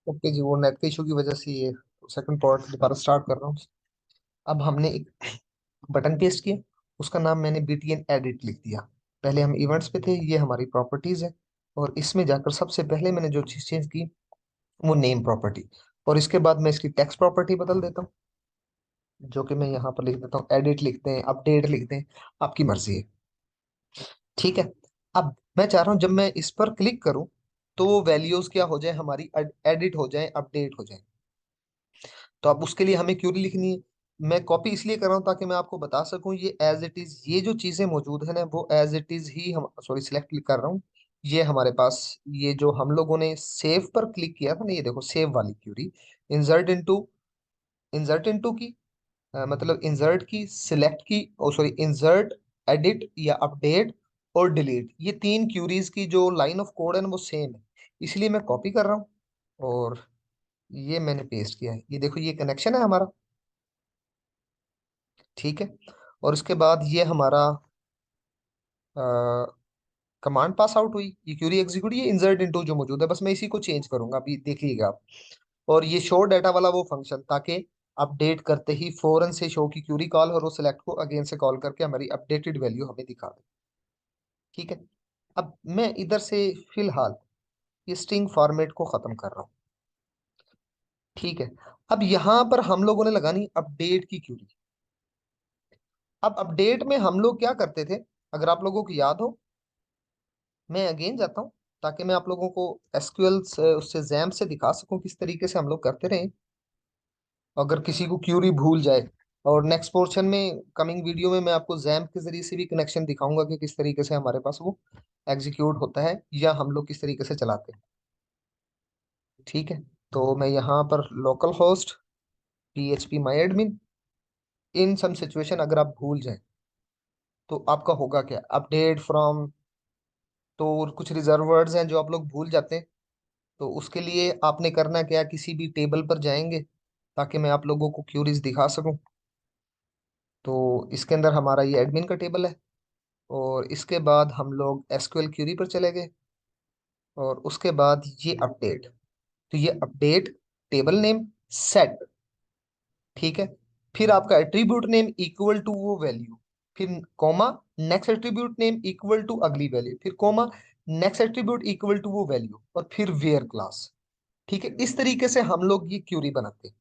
Okay जी, वो net के issue की वजह से ये सेकंड पार्ट दोबारा स्टार्ट कर रहा हूँ। अब हमने एक बटन पेस्ट किया, उसका नाम मैंने बीटीएन एडिट लिख दिया। पहले हम इवेंट्स पे थे, ये हमारी प्रॉपर्टीज है। और इसमें जाकर सबसे पहले मैंने जो चीज चेंज की वो नेम प्रॉपर्टी। और इसके बाद मैं इसकी टेक्स्ट प्रॉपर्टी बदल देता हूँ, जो कि मैं यहाँ पर लिख देता हूँ एडिट लिखते हैं, अपडेट लिखते हैं, आपकी मर्जी है। ठीक है। अब मैं चाह रहा हूँ जब मैं इस पर क्लिक करूँ तो वो वैल्यूज क्या हो जाए, हमारी एडिट हो जाए, अपडेट हो जाए। तो अब उसके लिए हमें क्यूरी लिखनी है। मैं कॉपी इसलिए कर रहा हूँ ताकि मैं आपको बता सकूं ये एज इट इज, ये जो चीजें मौजूद है ना वो एज इट इज ही हम, सॉरी, सिलेक्ट कर रहा हूँ। ये हमारे पास, ये जो हम लोगों ने सेव पर क्लिक किया था ना, ये देखो सेव वाली query, insert into, insert into की मतलब इंसर्ट की, सिलेक्ट की, ओ सॉरी, इंसर्ट, एडिट या अपडेट और डिलीट, ये तीन क्यूरीज की जो लाइन ऑफ कोड है ना वो सेम है। इसलिए मैं कॉपी कर रहा हूँ और ये मैंने पेस्ट किया है। ये देखो ये कनेक्शन है हमारा। ठीक है। और उसके बाद ये हमारा कमांड पास आउट हुई, ये क्यूरी एग्जीक्यूट, ये इंसर्ट इनटू जो मौजूद है, बस मैं इसी को चेंज करूंगा, अभी देख लीजिएगा आप। और ये शो डाटा वाला वो फंक्शन, ताकि अपडेट करते ही फौरन से शो की क्यूरी कॉल और वो सिलेक्ट को अगेन से कॉल करके हमारी अपडेटेड वैल्यू हमें दिखा दे। ठीक है। अब मैं इधर से फिलहाल ये स्ट्रिंग फॉर्मेट को खत्म कर रहा हूँ। ठीक है। अब यहां पर हम लोगों ने लगानी अपडेट की क्यूरी। अब अपडेट में हम लोग क्या करते थे, अगर आप लोगों को याद हो, मैं अगेन जाता हूँ ताकि मैं आप लोगों को एसक्यूएल से, उससे जैम से दिखा सकूं किस तरीके से हम लोग करते रहे, अगर किसी को क्यूरी भूल जाए। और नेक्स्ट पोर्शन में, कमिंग वीडियो में, मैं आपको जैम के जरिए से भी कनेक्शन दिखाऊंगा कि किस तरीके से हमारे पास वो एग्जीक्यूट होता है या हम लोग किस तरीके से चलाते हैं। ठीक है। तो मैं यहाँ पर local host PHP my admin, in some situation अगर आप भूल जाए तो आपका होगा क्या, अपडेट फ्रॉम, तो कुछ रिजर्व वर्ड्स हैं जो आप लोग भूल जाते हैं। तो उसके लिए आपने करना क्या, किसी भी टेबल पर जाएंगे ताकि मैं आप लोगों को क्यूरीज दिखा सकूं। तो इसके अंदर हमारा ये एडमिन का टेबल है, और इसके बाद हम लोग एसक्यूएल क्यूरी पर चले गए, और उसके बाद ये अपडेट। तो ये अपडेट, टेबल नेम, सेट। ठीक है। फिर आपका एट्रीब्यूट नेम इक्वल टू वो वैल्यू, फिर comma, next attribute name equal to अगली वैल्यू, फिर comma, next attribute equal to वो वैल्यू, और फिर वेयर क्लास। ठीक है। इस तरीके से हम लोग ये क्यूरी बनाते हैं।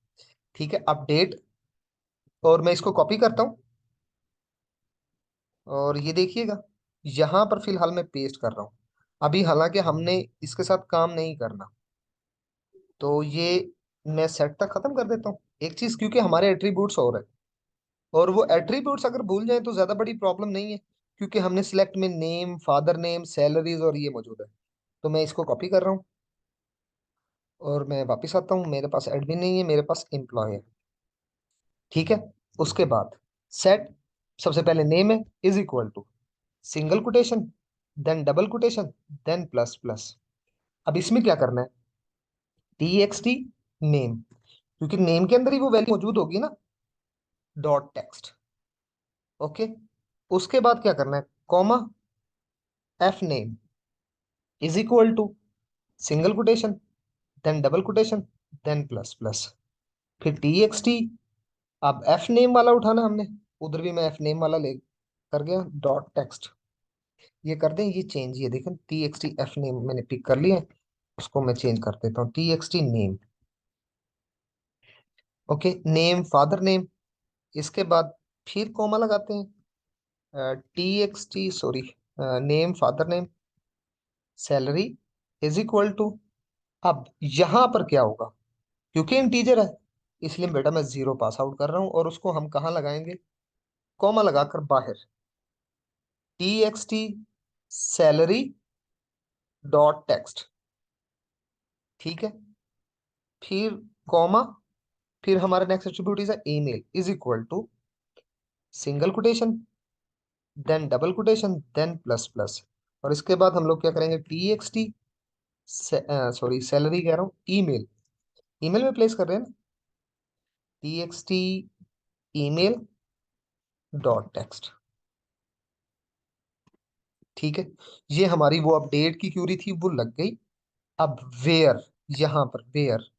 ठीक है, अपडेट। और मैं इसको कॉपी करता हूँ, और ये देखिएगा यहां पर फिलहाल मैं पेस्ट कर रहा हूँ। अभी हालांकि हमने इसके साथ काम नहीं करना, तो ये मैं सेट तक खत्म कर देता हूँ एक चीज, क्योंकि हमारे एट्रीब्यूट्स और है, और वो एट्रीब्यूट्स अगर भूल जाए तो ज्यादा बड़ी प्रॉब्लम नहीं है, क्योंकि हमने सिलेक्ट में नेम, फादर नेम, सैलरीज और ये मौजूद है। तो मैं इसको कॉपी कर रहा हूँ और मैं वापस आता हूँ, मेरे पास एडमिन नहीं है, मेरे पास एम्प्लॉय है। ठीक है। उसके बाद सेट, सबसे पहले नेम है, is equal to single quotation, then double quotation, then plus plus. अब इसमें क्या करना है, TXT नेम, क्योंकि नेम के अंदर ही वो वैल्यू मौजूद होगी ना, डॉट टेक्स्ट। ओके। उसके बाद क्या करना है, comma, F name is equal to single quotation, then double quotation, then plus plus, फिर TXT। अब F नेम वाला उठाना हमने, उधर भी मैं F नेम वाला ले कर गया, डॉट टेक्स्ट। ये कर दें, ये चेंज, ये देखें TXT F नेम मैंने पिक कर लिया है, उसको मैं चेंज कर देता हूँ, TXT name. Okay, name, father name. इसके बाद फिर कॉमा लगाते हैं, TXT, sorry, name, father name, salary is equal to. अब यहां पर क्या होगा, क्योंकि इंटीजर है इसलिए बेटा मैं जीरो पास आउट कर रहा हूं, और उसको हम कहाँ लगाएंगे, कॉमा लगाकर बाहर, TXT सैलरी डॉट टेक्स्ट। ठीक है। फिर कॉमा, फिर हमारा next attribute is email is equal to single quotation, then double quotation, then plus plus. और इसके बाद हम लोग क्या करेंगे, TXT, सॉरी सैलरी कह रहा हूँ, ईमेल, ईमेल में प्लेस कर रहे हैं ना, TXT ईमेल डॉट टेक्स्ट। ठीक है। ये हमारी वो अपडेट की क्यूरी थी, वो लग गई। अब वेयर, यहां पर वेयर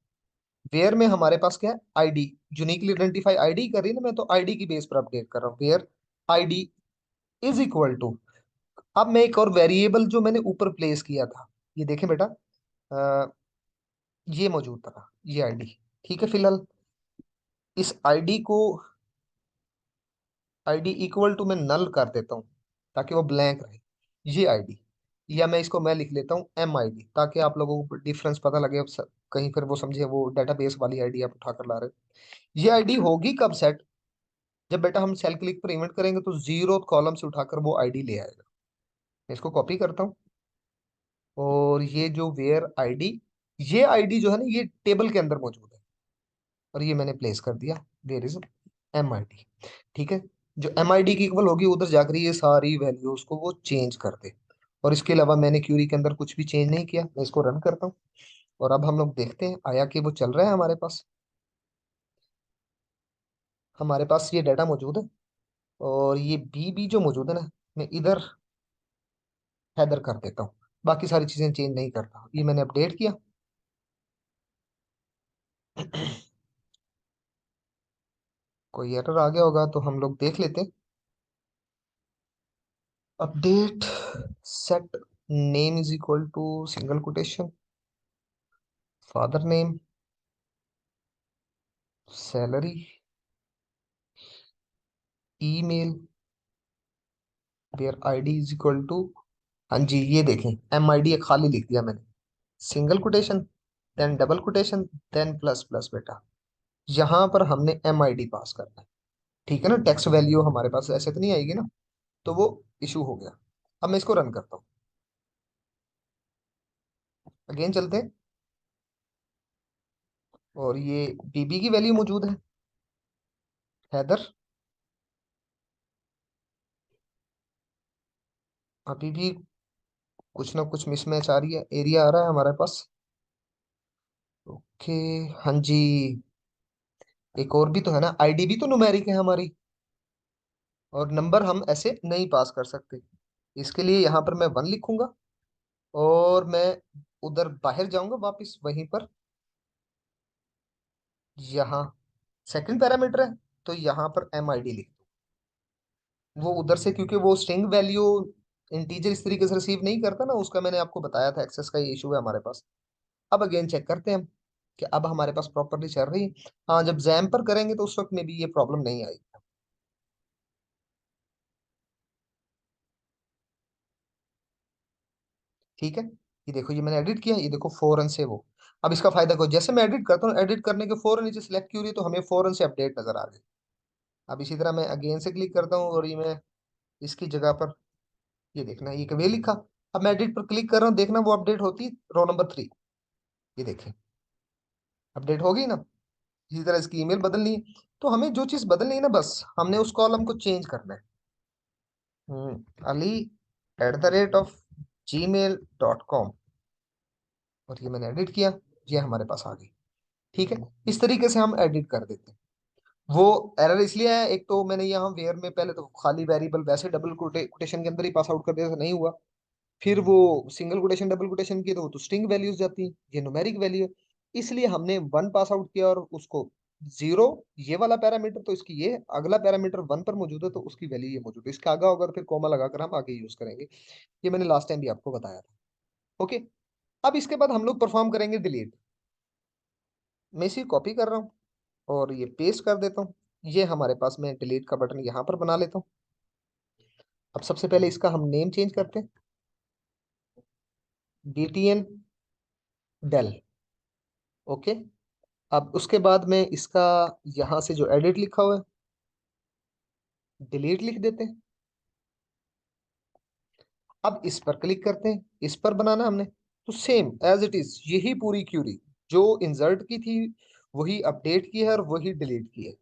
वेयर में हमारे पास क्या है, आईडी, यूनिकली आइडेंटिफाई आईडी कर रही है ना, मैं तो आईडी की बेस पर अपडेट कर रहा हूँ। Where ID is equal to, अब मैं एक और वेरिएबल जो मैंने ऊपर प्लेस किया था, ये देखें बेटा, अ, ये मौजूद था, ये आईडी। ठीक है, फिलहाल इस आईडी को, आईडी इक्वल टू मैं नल कर देता हूँ ताकि वो ब्लैंक रहे, ये आईडी। या मैं इसको मैं लिख लेता हूँ एम आई डी, ताकि आप लोगों को डिफरेंस पता लगे, अब कहीं फिर वो समझे वो डेटाबेस वाली आईडी आप उठा कर ला रहे हो। ये आईडी होगी कब सेट, जब बेटा हम सेल क्लिक पर इवेंट करेंगे तो जीरो कॉलम से उठाकर वो आईडी ले आएगा। मैं इसको कॉपी करता हूँ, और ये जो वेयर आईडी, ये आईडी जो है ना ये टेबल के अंदर मौजूद है, और ये मैंने प्लेस कर दिया where is M I D. ठीक है, जो एम आई डी की इक्वल होगी उधर जाकर ये सारी वैल्यूज को वो चेंज कर दे। और इसके अलावा मैंने क्यूरी के अंदर कुछ भी चेंज नहीं किया, मैं इसको रन करता हूँ। और अब हम लोग देखते हैं आया कि वो चल रहा है हमारे पास ये डाटा मौजूद है। और ये बी बी जो मौजूद है ना, मैं इधर हैदर कर देता हूँ, बाकी सारी चीजें चेंज नहीं करता। ये मैंने अपडेट किया। कोई एरर आ गया होगा तो हम लोग देख लेते हैं। Update set name is equal to single quotation, father name, salary, email, where ID is equal to, हाँ जी ये देखें, एम आई डी खाली लिख दिया मैंने, single quotation, then double quotation, then plus plus बेटा। यहाँ पर हमने एम आई डी पास करना है। ठीक है ना, टेक्स्ट वैल्यू हमारे पास ऐसे तो नहीं आएगी ना, तो वो इशू हो गया। अब मैं इसको रन करता हूँ, अगेन चलते हैं। और ये बीबी की वैल्यू मौजूद है, हैदर। अभी भी कुछ ना कुछ मिसमैच आ रही है, एरिया आ रहा है हमारे पास। ओके, हाँ जी, एक और भी तो है ना, आईडी भी तो न्यूमेरिक है हमारी, और नंबर हम ऐसे नहीं पास कर सकते। इसके लिए यहाँ पर मैं 1 लिखूंगा, और मैं उधर बाहर जाऊंगा वापस वहीं पर, यहाँ सेकंड पैरामीटर है, तो यहाँ पर एम आई डी लिख दूं। वो उधर से, क्योंकि वो स्ट्रिंग वैल्यू इंटीजर इस तरीके से रिसीव नहीं करता ना, उसका मैंने आपको बताया था, एक्सेस का ये इशू है हमारे पास। अब अगेन चेक करते हैं हम कि अब हमारे पास प्रॉपरली चल रही है। हाँ, जब जैम पर करेंगे तो उस वक्त में भी ये प्रॉब्लम नहीं आई। ठीक है, ये देखो, ये मैंने एडिट किया, ये देखो फौरन से वो, अब इसका फायदा को जैसे मैं एडिट करता हूँ, एडिट करने के फौरन नीचे सिलेक्ट क्यूरी, तो हमें फौरन से अपडेट नजर आ गई। अब इसी तरह मैं अगेन से क्लिक करता हूँ, और ये मैं इसकी जगह पर, ये देखना, ये कभी लिखा, अब मैं एडिट पर क्लिक कर रहा हूँ, देखना वो अपडेट होती, रो नंबर 3, ये देखें अपडेट हो गई ना। इसी तरह इसकी ईमेल बदलनी है, तो हमें जो चीज बदलनी है ना, बस हमने उस कॉलम को चेंज करना है। ali@gmail.com, और ये मैंने एडिट किया, ये हमारे पास आ गई। ठीक है, इस तरीके से हम एडिट कर देते हैं। वो एरर इसलिए है, एक तो मैंने यहाँ वेयर में पहले तो खाली वेरिएबल वैसे डबल कोटेशन के अंदर ही पास आउट कर दिया था, नहीं हुआ। फिर वो सिंगल कोटेशन डबल कोटेशन की, तो वो तो स्ट्रिंग वैल्यूज जाती हैं, ये न्यूमेरिक वैल्यू है। इसलिए हमने 1 पास आउट किया, और उसको जीरो, ये वाला पैरामीटर तो इसकी, ये अगला पैरामीटर 1 पर मौजूद है तो उसकी वैल्यू ये मौजूद है, इसका आगे होगा तो फिर कोमा लगाकर हम आगे यूज करेंगे। ये मैंने लास्ट टाइम भी आपको बताया था। ओके, अब इसके बाद हम लोग परफॉर्म करेंगे डिलीट। मैं इसी कॉपी कर रहा हूँ, और ये पेस्ट कर देता हूँ। ये हमारे पास, मैं डिलीट का बटन यहाँ पर बना लेता हूँ। अब सबसे पहले इसका हम नेम चेंज करते हैं, btn डेल। ओके, अब उसके बाद में इसका, यहाँ से जो एडिट लिखा हुआ है, डिलीट लिख देते हैं। अब इस पर क्लिक करते हैं, इस पर बनाना हमने, तो सेम एज इट इज यही पूरी क्यूरी जो इंसर्ट की थी, वही अपडेट की है और वही डिलीट की है।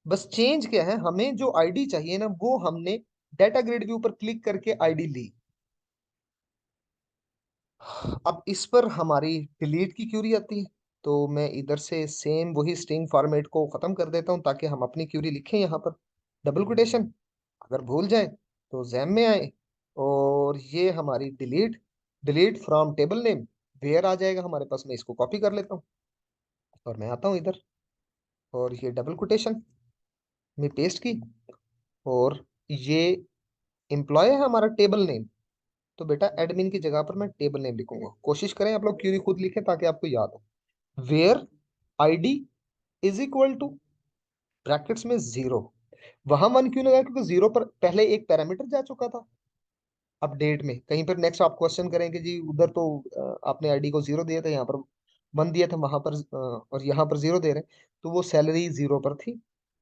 बस चेंज क्या है, हमें जो आईडी चाहिए ना, वो हमने डाटा ग्रिड के ऊपर क्लिक करके आईडी ली। अब इस पर हमारी डिलीट की क्यूरी आती है, तो मैं इधर से सेम वही स्ट्रिंग फॉर्मेट को खत्म कर देता हूं, ताकि हम अपनी क्यूरी लिखें यहाँ पर, डबल कोटेशन, अगर भूल जाए तो जैम में आए, और ये हमारी delete, delete from table name, where आ जाएगा हमारे पास। मैं इसको कॉपी कर लेता हूँ, और मैं आता हूँ इधर, और ये डबल कोटेशन में पेस्ट की, और ये एम्प्लॉय है हमारा टेबल नेम, तो बेटा एडमिन की जगह पर मैं टेबल नेम लिखूंगा। कोशिश करें आप लोग क्यूरी खुद लिखें ताकि आपको याद हो। Where ID is equal to, brackets में 0। वहां 1 क्यों लगा, क्योंकि 0 पर पहले एक पैरामीटर जा चुका था अपडेट में। कहीं पर नेक्स्ट आप क्वेश्चन करेंगे जी उधर तो आपने आईडी को 0 दिया था, यहाँ पर 1 दिया था, वहां पर और यहाँ पर 0 दे रहे हैं, तो वो सैलरी 0 पर थी।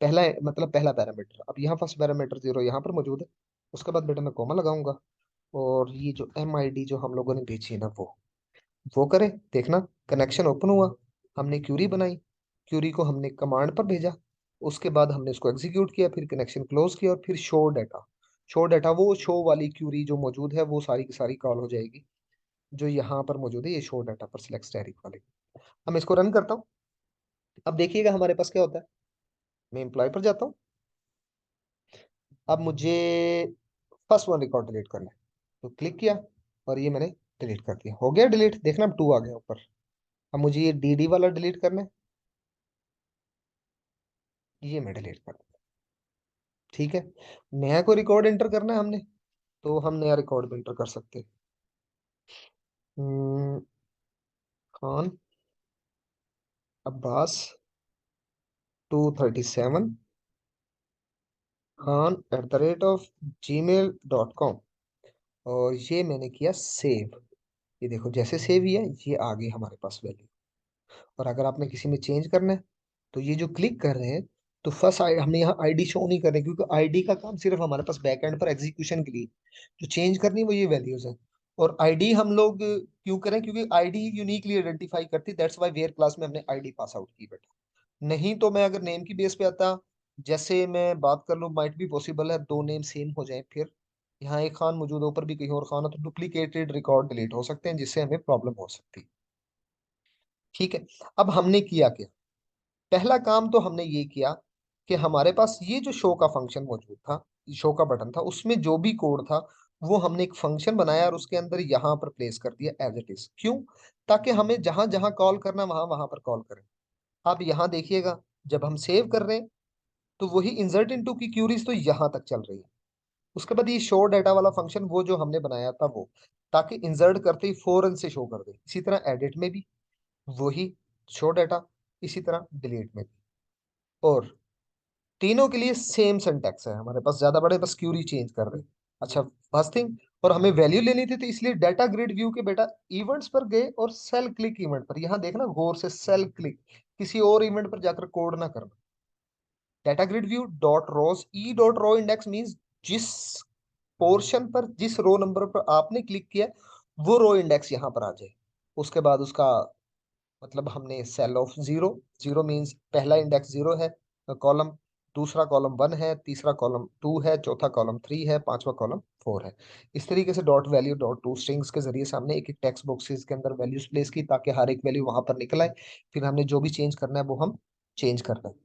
पहला मतलब पहला पैरामीटर, अब यहाँ फर्स्ट पैरामीटर 0 यहाँ पर मौजूद है। उसके बाद बेटा मैं कॉमा लगाऊंगा, और ये जो एम आई डी जो हम लोगों ने भेजी है ना, वो करें। देखना कनेक्शन ओपन हुआ, हमने क्यूरी बनाई, क्यूरी को हमने कमांड पर भेजा, उसके बाद हमने उसको एग्जीक्यूट किया, फिर कनेक्शन क्लोज किया, और फिर शो डाटा। शो डाटा वो शो वाली क्यूरी जो मौजूद है वो सारी की सारी कॉल हो जाएगी, जो यहाँ पर मौजूद है, ये शो डाटा पर सिलेक्ट स्टैटिक वाली। हम इसको रन करता हूँ। अब देखिएगा हमारे पास क्या होता है। मैं एम्प्लॉय पर जाता हूँ। अब मुझे फर्स्ट वन रिकॉर्ड डिलीट करना है, तो क्लिक किया, और ये मैंने डिलीट कर दिया। हो गया डिलीट, देखना अब 2 आ गया ऊपर। अब मुझे ये डी डी वाला डिलीट करना है, ये मैं डिलीट कर दूं। ठीक है। नया कोई रिकॉर्ड एंटर करना है हमने, तो हम नया रिकॉर्ड भी एंटर कर सकते हैं। खान अब्बास 237, खान@gmail.com, और ये मैंने किया सेव। ये देखो जैसे सेव किया ये आ गई हमारे पास वैल्यू। और अगर आपने किसी में चेंज करना है, तो ये जो क्लिक कर रहे हैं, तो फर्स्ट हमने यहाँ आईडी शो नहीं कर रहे, क्योंकि आईडी का काम सिर्फ हमारे पास बैकएंड पर एग्जीक्यूशन के लिए, जो चेंज करनी है वो ये वैल्यूज है। और आईडी हम लोग क्यों करें, क्योंकि आईडी यूनिकली आइडेंटिफाई करती, दैट्स व्हाई वेयर क्लास में हमने आईडी पास आउट की बेटा। नहीं तो मैं अगर नेम की बेस पे आता, जैसे मैं बात कर लूँ, माइट भी पॉसिबल है 2 नेम सेम हो जाए, फिर यहाँ एक खान मौजूद है, ऊपर भी कहीं और खान है, तो डुप्लीकेटेड रिकॉर्ड डिलीट हो सकते हैं, जिससे हमें प्रॉब्लम हो सकती है। ठीक है। अब हमने किया क्या, पहला काम तो हमने ये किया कि हमारे पास ये जो शो का फंक्शन मौजूद था, शो का बटन था, उसमें जो भी कोड था वो हमने एक फंक्शन बनाया, और उसके अंदर यहाँ पर प्लेस कर दिया एज इट इज। क्यों, ताकि हमें जहां जहां कॉल करना वहां वहां पर कॉल करें। आप यहाँ देखिएगा, जब हम सेव कर रहे हैं, तो वही इंसर्ट इनटू की क्यूरीज तो यहाँ तक चल रही है। उसके बाद ये शो डाटा वाला फंक्शन वो जो हमने बनाया था वो, ताकि इंसर्ट करते ही फौरन से शो कर दे। इसी तरह एडिट में भी वही शो डाटा, इसी तरह डिलीट में भी। और तीनों के लिए सेम सिंटैक्स है हमारे पास, ज्यादा बड़े बस क्यूरी चेंज कर रहे हैं। अच्छा, फर्स्ट थिंग, और हमें वैल्यू लेनी थी, तो इसलिए डाटा ग्रिड व्यू के बेटा इवेंट्स पर गए, और सेल क्लिक इवेंट पर, यहां देखना गौर से, सेल क्लिक, किसी और इवेंट पर जाकर कोड ना करना। Data grid view dot rows, E dot row index means जिस पोर्शन पर, जिस रो नंबर पर आपने क्लिक किया, वो रो इंडेक्स यहाँ पर आ जाए। उसके बाद उसका मतलब हमने सेल ऑफ 0, 0 मीन्स पहला इंडेक्स 0 है कॉलम, दूसरा कॉलम 1 है, तीसरा कॉलम 2 है, चौथा कॉलम 3 है, पांचवा कॉलम 4 है। इस तरीके से dot value dot two strings के जरिए से हमने एक एक टेक्स्ट बॉक्सेस के अंदर वैल्यूज प्लेस की, ताकि हर एक वैल्यू वहां पर निकल आए। फिर हमने जो भी चेंज करना है वो हम चेंज कर रहे हैं।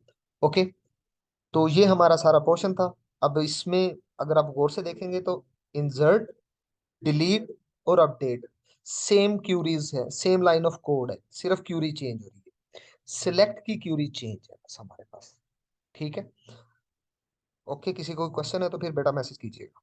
ओके, तो ये हमारा सारा पोर्शन था। अब इसमें अगर आप गौर से देखेंगे, तो इंसर्ट, डिलीट और अपडेट सेम क्यूरीज है, सेम लाइन ऑफ कोड है, सिर्फ क्यूरी चेंज हो रही है। सिलेक्ट की क्यूरी चेंज है बस हमारे पास। ठीक है। ओके, किसी को क्वेश्चन है तो फिर बेटा मैसेज कीजिएगा।